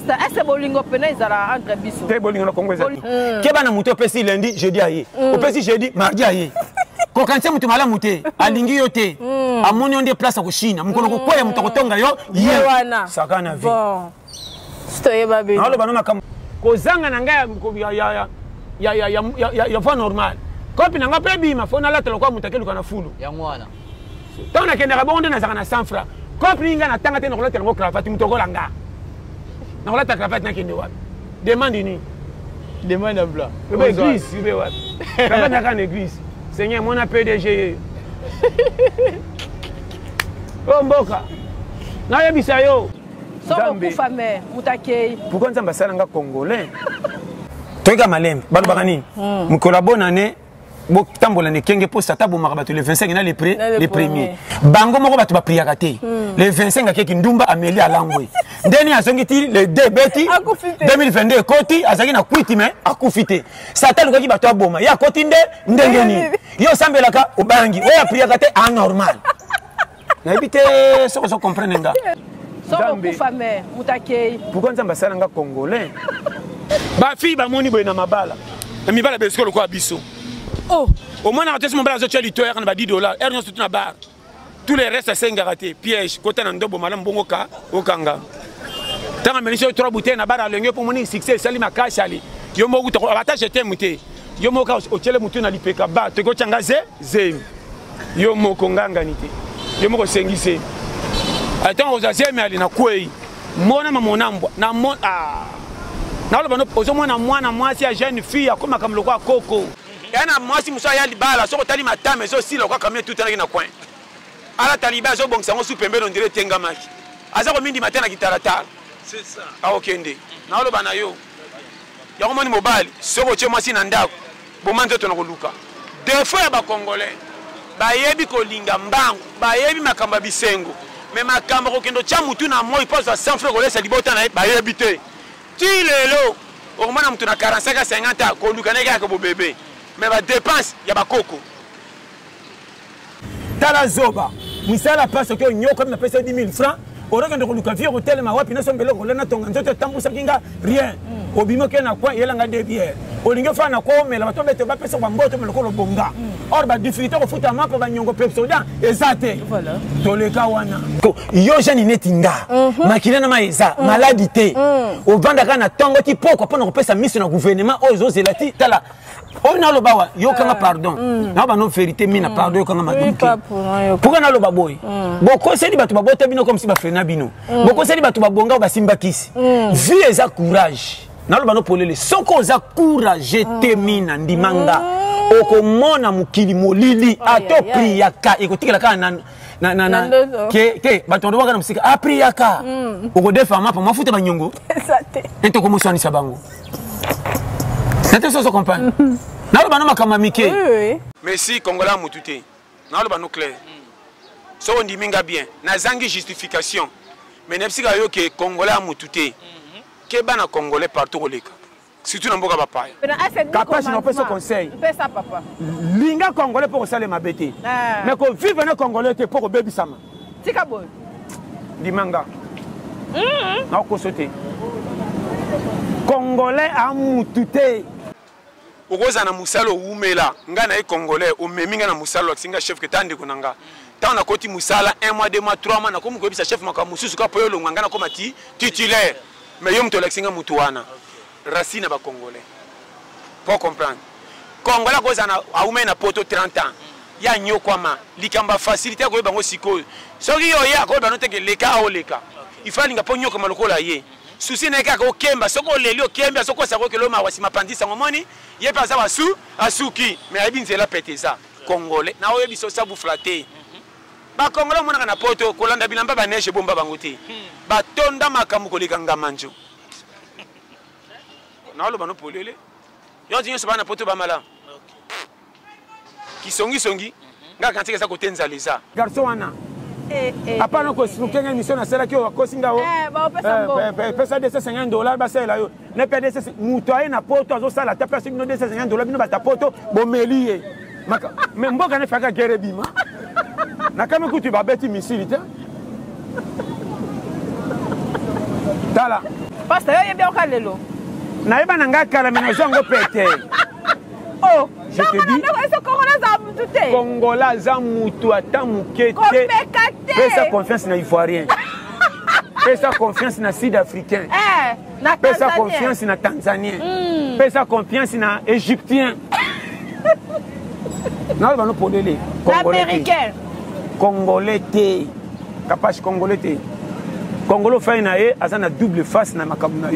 Pasteur, est-ce que bolingo pena ezala entre biso? Te bolingo na Congo ezali. Keba na muto pesi lundi, jeudi aye. O pesi jeudi, mardi aye. Ko kantia mutu mala muté, alingi yo te. Amoni on des places ko China. Mukolo ko koya muto kotonga yo, ye wana. Sakana vi. Bon. Stoye babi. Na lo banona kam. Ko zanga na ngaya ya fa normal. Kopi na ngape bima fona la telo kwa mutakelu kana fulu. Ya mwana. Tona kenda bonde na zakana 100 francs. Kopi nga na tanga te na ko telo cravate mutoko langa. Na ko cravate na kende wapi? Demande ni. Demande blanc. Bébé église, bébé wapi? Cravate na kana église. Seigneur mon PDG. Oh mboka. Na yebisa yo. Soko kufa me mutakei. Pourquoi nzamba sala nga congolais? Toika malembe, balo bakani. Mukola bonne année. Bo tambola ne kenge posta tabo makabatu le 25 na les premiers. Bango moko batu ba priaka te. Le 25 akeki ndumba Amélie Alangwe. Ndeni azongiti le debeti 2022 koti azaki na kwiti me akufite. Satan ko ki batu aboma. Ya koti ndengeni. Yo sambelaka obangi. Oya priaka te anormal. Na ebite soko so comprendre nga. Soko kufa me mutakei. Pourquoi nzamba sala nga congolais? Ba fille ba moni boy na mabala. Na mibala besko ko biso. Oh, au moins, on a $10, Ernos tout na bar. Tous les restes, c'est un garaté, piège, côté nando, malam bongoka, okanga. Tant que je 3 bouteilles na bar, le pour mon succès, sali ma cache ali. Yo mo guto, avantage j'étais muté. Yo mo ka au tele mutu na lipeka ba, te go changa ze. Yo mo konganga nité. Yo mo ko sengise. Attends, aux azemi ali na kwei. Mona mamonambo, na mon ah. Na lo bano, ozo mona mwana mwasi ya jeune fille, akoma comme le roi Coco. Yana mwasi musa ya libala soko tali matame zo silo kwa kamé tout na coin ala taliba zo bongisa ngo supembe on dirait tenga maki aza ko mindi matena kitarata c'est ça a okende na lo bana yo ya ko moni mobali soko che mwasi na ndako bomando to na ko luka deux fois ba congolais ba yebi ko linga mbangu ba yebi makamba bisengo mais makamba ko kendo cha mutu na moi pose 100 francs ko lesa libota na ba yebi te ti lelo o mona mutu na 45 à 50 ko luka na ka ko bébé. Mais la dépense, il y a pas coco. Dans la zoba, misala passe que nous comme on a 10 000 francs. Au regard de l'occasion, hôtel ma wapi na sombelo ko lena tonga nzoto tambu sakinga rien. Obimo ke na kwa yela nga de bière. Olinga fa na ko mela batombe te ba pesa ba mboto melo ko lo bonga. Or ba difficulté ko futa mapa ba nyongo pepsoda ezate. Voilà. Toleka wana. Ko yo jani netinga. Makina na maeza, maladie. Au vanda kana tongo ti poko pona ko pesa mission na gouvernement ozo zelati tala. On a le bawa, yo kanga pardon. Na ba non vérité mina pardon yo kanga maduke. Pourquoi na lo baboy? Boko seli batu babota bino comme si ba frena bino. Boko seli batu babonga ba simba kisi. Vie eza courage. Na lo ba no polele. Soko za courage temina ndimanga. Oko mona mukili molili ato priaka ekotikela kana na ke batu ndo baka musika a priaka. Oko defa mapa mafuta banyongo. Exacte. Ento ko musani sabango. C'était ça, comprendre. Mais si Congolais mutute, na lo bano clair. So on dit minga bien, na zangi justification. Mais nepsi ka yo ke Congolais mutute. Ke bana Congolais partout au leka. Surtout na mboka papa. Papa je n'en pas ce conseil. Fais ça papa. Linga Congolais pour saler ma bête. Mais ko vivre na Congolais te pour baby sama. Tika boy. Dimanga. Na ko sauter. Congolais a mutute. Okoza na musalo umela ngana e congolais o meminga na musalo singa chef ke tande kunanga ta na koti musala 1 mois 2 mois 3 mois na komu ko bisa chef maka mususu ka poyo lo ngana ko mati titulaire mais yo mto leksinga mutu wana racine ba congolais pour comprendre congolais koza na aume na poto 30 ans ya nyokwama likamba facilité ko bango sikoyo soki yo ya ko banote ke leka o leka ifalinga po nyoka malokola ye souci n'est qu'à Kemba, ce qu'on les lieux Kemba, ce qu'on sait que l'homme a aussi ma pandis en moni, il y a pas ça à sous, à souki, mais il c'est la pété ça, Congolais, na oyebi so ça vous flatter. Ba Congolais mon na poto, kolanda bilamba ba neige bomba bangote. Ba tonda makamu ko likanga manjo. Na lo bano polele. Yo dinyo so bana poto ba mala. Kisongi, nga kantika sa ko tenza leza. Garçon wana. Apana ko sukenge mission na sala ki o kosinga o ba pesa $250 ba sala yo ne pede mutoye na poto azo sala ta pesa bino $250 bino ba ta poto bo melie maka me mboka ne faka gere bima na kama kutu ba beti misili ta tala Pasteur, il y a bien un lelo. Naïba nanga kalamena zongo pété. Oh, je te dis, Congolais Zamoutou Atamouké, fais sa confiance dans l'Ivoirien. Fais sa confiance dans le Sud-Africain. Fais sa confiance dans le Tanzanien. Fais sa confiance dans l'Égyptien. Non, il va nous poser les l'Américain. Congolais, capable Congolais. Congolais fait une double face dans ma caméra.